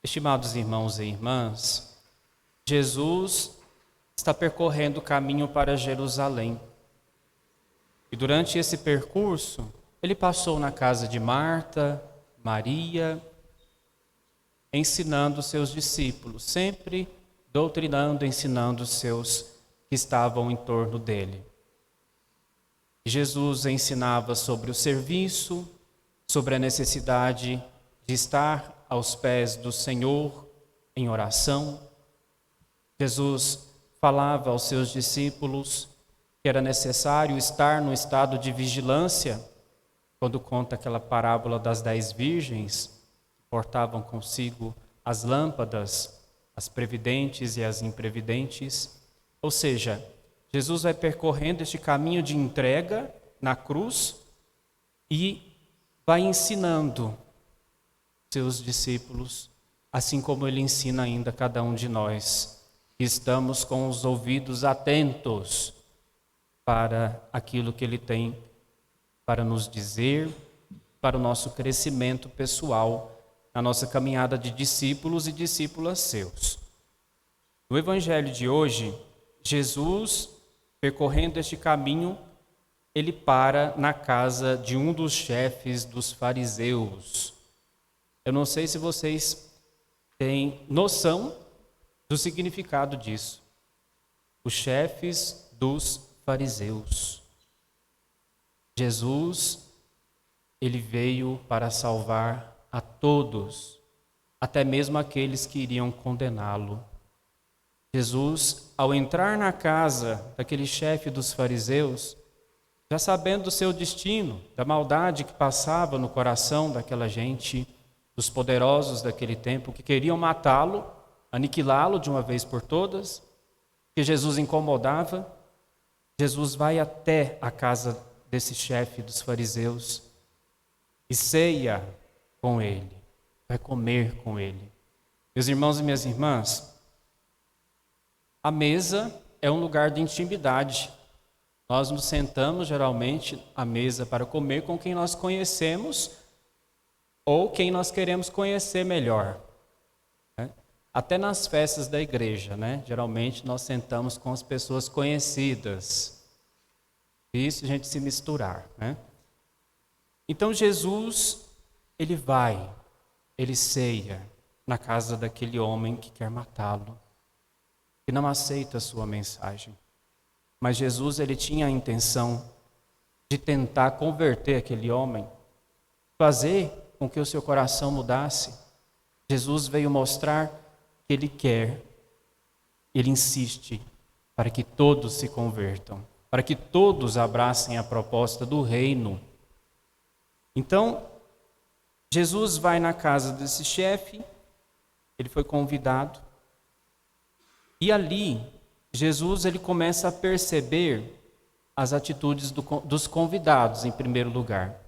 Estimados irmãos e irmãs, Jesus está percorrendo o caminho para Jerusalém. E durante esse percurso, ele passou na casa de Marta, Maria, ensinando seus discípulos, sempre doutrinando, ensinando os seus que estavam em torno dele. Jesus ensinava sobre o serviço, sobre a necessidade de estar aos pés do Senhor em oração. Jesus falava aos seus discípulos que era necessário estar no estado de vigilância, quando conta aquela parábola das 10 virgens, que portavam consigo as lâmpadas, as previdentes e as imprevidentes. Ou seja, Jesus vai percorrendo este caminho de entrega na cruz e vai ensinando seus discípulos, assim como ele ensina ainda cada um de nós, que estamos com os ouvidos atentos para aquilo que ele tem para nos dizer, para o nosso crescimento pessoal, na nossa caminhada de discípulos e discípulas seus. No evangelho de hoje, Jesus, percorrendo este caminho, ele para na casa de um dos chefes dos fariseus. Eu não sei se vocês têm noção do significado disso. Os chefes dos fariseus. Jesus, ele veio para salvar a todos, até mesmo aqueles que iriam condená-lo. Jesus, ao entrar na casa daquele chefe dos fariseus, já sabendo do seu destino, da maldade que passava no coração daquela gente, dos poderosos daquele tempo que queriam matá-lo, aniquilá-lo de uma vez por todas, que Jesus incomodava, Jesus vai até a casa desse chefe dos fariseus e ceia com ele, vai comer com ele. Meus irmãos e minhas irmãs, a mesa é um lugar de intimidade. Nós nos sentamos geralmente à mesa para comer com quem nós conhecemos ou quem nós queremos conhecer melhor. Até nas festas da igreja, geralmente nós sentamos com as pessoas conhecidas. Isso a gente se misturar. Então Jesus, ele ceia na casa daquele homem que quer matá-lo, que não aceita a sua mensagem. Mas Jesus, ele tinha a intenção de tentar converter aquele homem, fazer com que o seu coração mudasse. Jesus veio mostrar que ele quer, ele insiste para que todos se convertam, para que todos abracem a proposta do reino. Então, Jesus vai na casa desse chefe, ele foi convidado, e ali, Jesus ele começa a perceber as atitudes dos convidados, em primeiro lugar.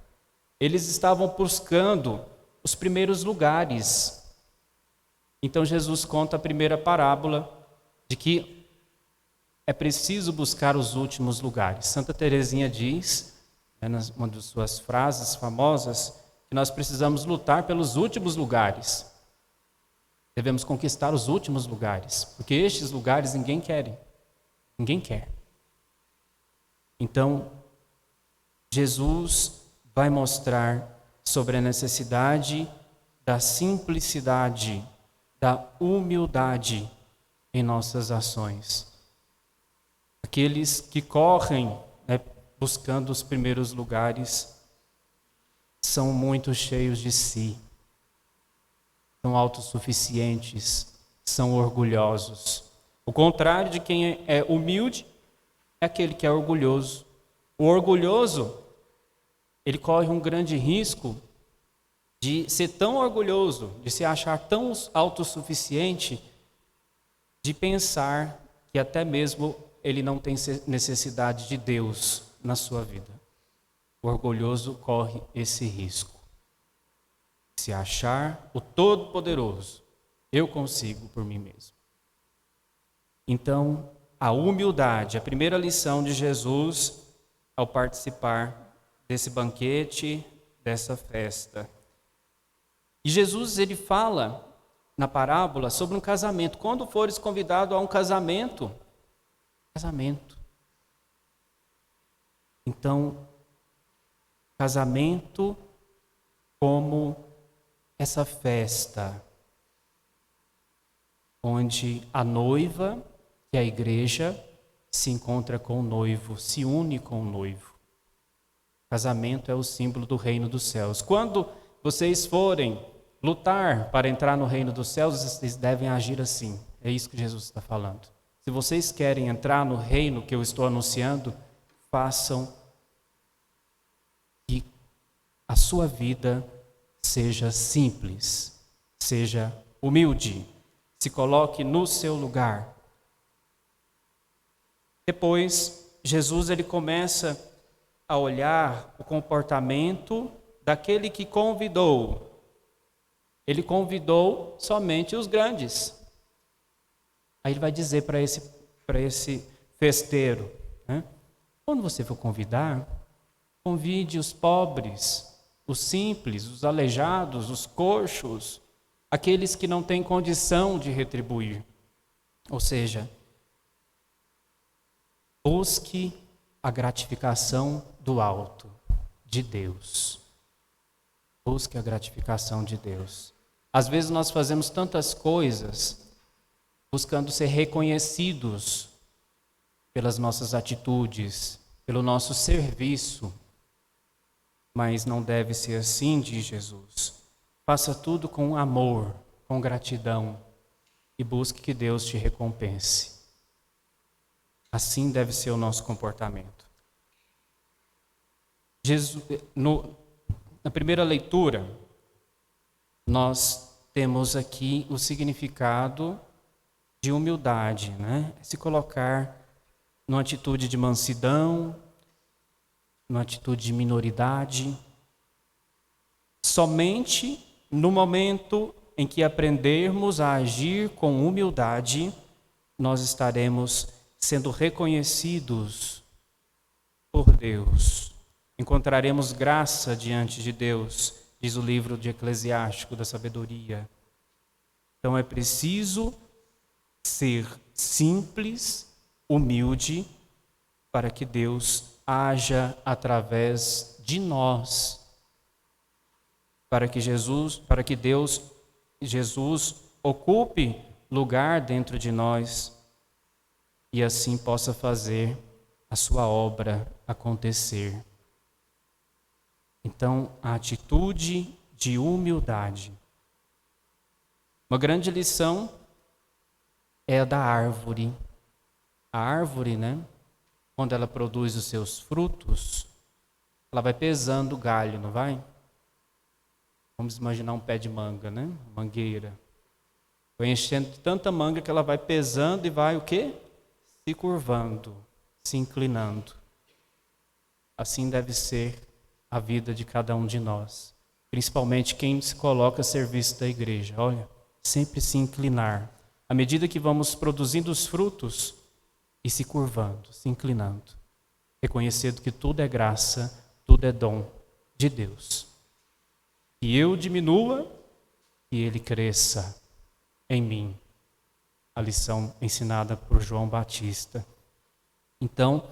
Eles estavam buscando os primeiros lugares. Então Jesus conta a primeira parábola de que é preciso buscar os últimos lugares. Santa Teresinha diz, uma de suas frases famosas, que nós precisamos lutar pelos últimos lugares. Devemos conquistar os últimos lugares, porque estes lugares ninguém quer. Ninguém quer. Então, Jesus vai mostrar sobre a necessidade da simplicidade, da humildade em nossas ações. Aqueles que correm, buscando os primeiros lugares, são muito cheios de si, são autossuficientes, são orgulhosos. O contrário de quem é humilde é aquele que é orgulhoso. O orgulhoso, ele corre um grande risco de ser tão orgulhoso, de se achar tão autossuficiente, de pensar que até mesmo ele não tem necessidade de Deus na sua vida. O orgulhoso corre esse risco. Se achar o Todo-Poderoso, eu consigo por mim mesmo. Então, a humildade, a primeira lição de Jesus ao participar desse banquete, dessa festa. E Jesus, ele fala na parábola sobre um casamento. Quando fores convidado a um casamento, então, casamento como essa festa onde a noiva, que é a igreja, se encontra com o noivo, se une com o noivo. Casamento é o símbolo do reino dos céus. Quando vocês forem lutar para entrar no reino dos céus, vocês devem agir assim. É isso que Jesus está falando. Se vocês querem entrar no reino que eu estou anunciando, façam que a sua vida seja simples, seja humilde, se coloque no seu lugar. Depois, Jesus ele começa a olhar o comportamento daquele que convidou. Ele convidou somente os grandes. Aí ele vai dizer para esse festeiro, né? Quando você for convidar, convide os pobres, os simples, os aleijados, os coxos, aqueles que não têm condição de retribuir. Ou seja, busque a gratificação do alto, de Deus. Busque a gratificação de Deus. Às vezes nós fazemos tantas coisas buscando ser reconhecidos pelas nossas atitudes, pelo nosso serviço, mas não deve ser assim, diz Jesus. Faça tudo com amor, com gratidão e busque que Deus te recompense. Assim deve ser o nosso comportamento. Na primeira leitura, nós temos aqui o significado de humildade, né? Se colocar numa atitude de mansidão, numa atitude de minoridade. Somente no momento em que aprendermos a agir com humildade, nós estaremos sendo reconhecidos por Deus. Encontraremos graça diante de Deus, diz o livro de Eclesiástico da Sabedoria. Então é preciso ser simples, humilde, para que Deus haja através de nós, para que Jesus ocupe lugar dentro de nós e assim possa fazer a sua obra acontecer. Então, a atitude de humildade. Uma grande lição é a da árvore. A árvore, né, quando ela produz os seus frutos, ela vai pesando o galho, não vai? Vamos imaginar um pé de manga, né? Mangueira. Vai enchendo de tanta manga que ela vai pesando e vai o quê? Se curvando, se inclinando. Assim deve ser a vida de cada um de nós. Principalmente quem se coloca a serviço da igreja. Olha, sempre se inclinar. À medida que vamos produzindo os frutos e se curvando, se inclinando. Reconhecendo que tudo é graça, tudo é dom de Deus. Que eu diminua e Ele cresça em mim. A lição ensinada por João Batista. Então,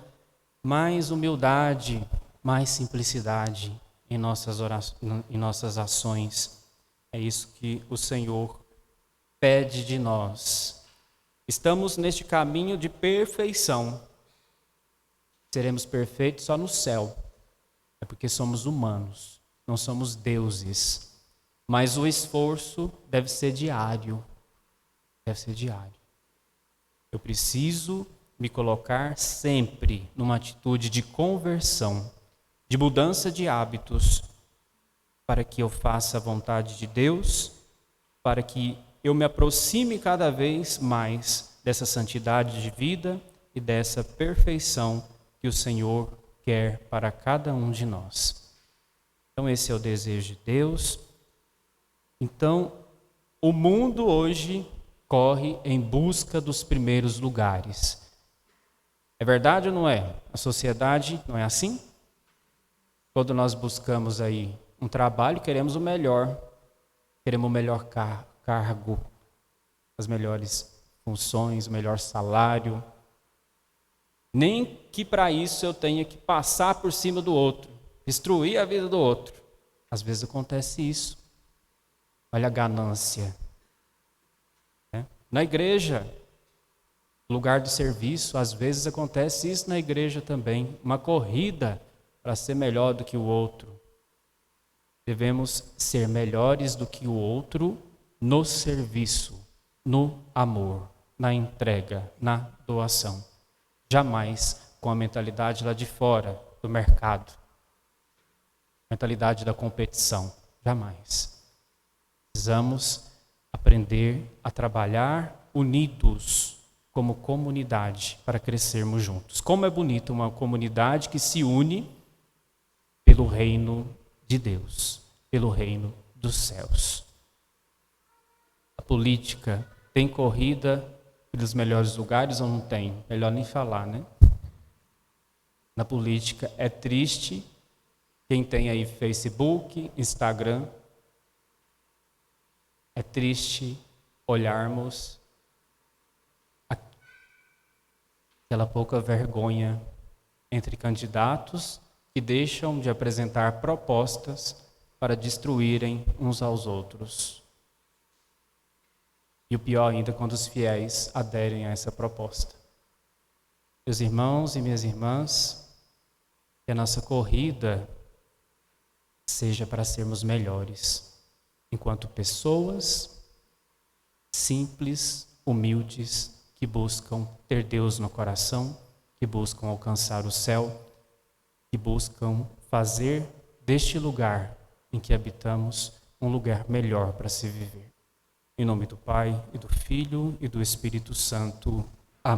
mais humildade, mais simplicidade em nossas ações. É isso que o Senhor pede de nós. Estamos neste caminho de perfeição. Seremos perfeitos só no céu. É porque somos humanos, não somos deuses. Mas o esforço deve ser diário. Deve ser diário. Eu preciso me colocar sempre numa atitude de conversão, de mudança de hábitos, para que eu faça a vontade de Deus, para que eu me aproxime cada vez mais dessa santidade de vida e dessa perfeição que o Senhor quer para cada um de nós. Então esse é o desejo de Deus. Então, o mundo hoje corre em busca dos primeiros lugares. É verdade ou não é? A sociedade não é assim? Quando nós buscamos aí um trabalho, queremos o melhor. Queremos o melhor cargo, as melhores funções, o melhor salário. Nem que para isso eu tenha que passar por cima do outro, destruir a vida do outro. Às vezes acontece isso. Olha a ganância. Na igreja, lugar de serviço, às vezes acontece isso na igreja também. Uma corrida para ser melhor do que o outro. Devemos ser melhores do que o outro no serviço, no amor, na entrega, na doação. Jamais com a mentalidade lá de fora do mercado, mentalidade da competição, jamais. Precisamos aprender a trabalhar unidos como comunidade para crescermos juntos. Como é bonito uma comunidade que se une pelo reino de Deus, pelo reino dos céus. A política tem corrida pelos melhores lugares ou não tem? Melhor nem falar, né? Na política é triste. Quem tem aí Facebook, Instagram, é triste olharmos aquela pouca vergonha entre candidatos que deixam de apresentar propostas para destruírem uns aos outros. E o pior ainda, quando os fiéis aderem a essa proposta. Meus irmãos e minhas irmãs, que a nossa corrida seja para sermos melhores, enquanto pessoas simples, humildes, que buscam ter Deus no coração, que buscam alcançar o céu, que buscam fazer deste lugar em que habitamos um lugar melhor para se viver. Em nome do Pai, e do Filho, e do Espírito Santo.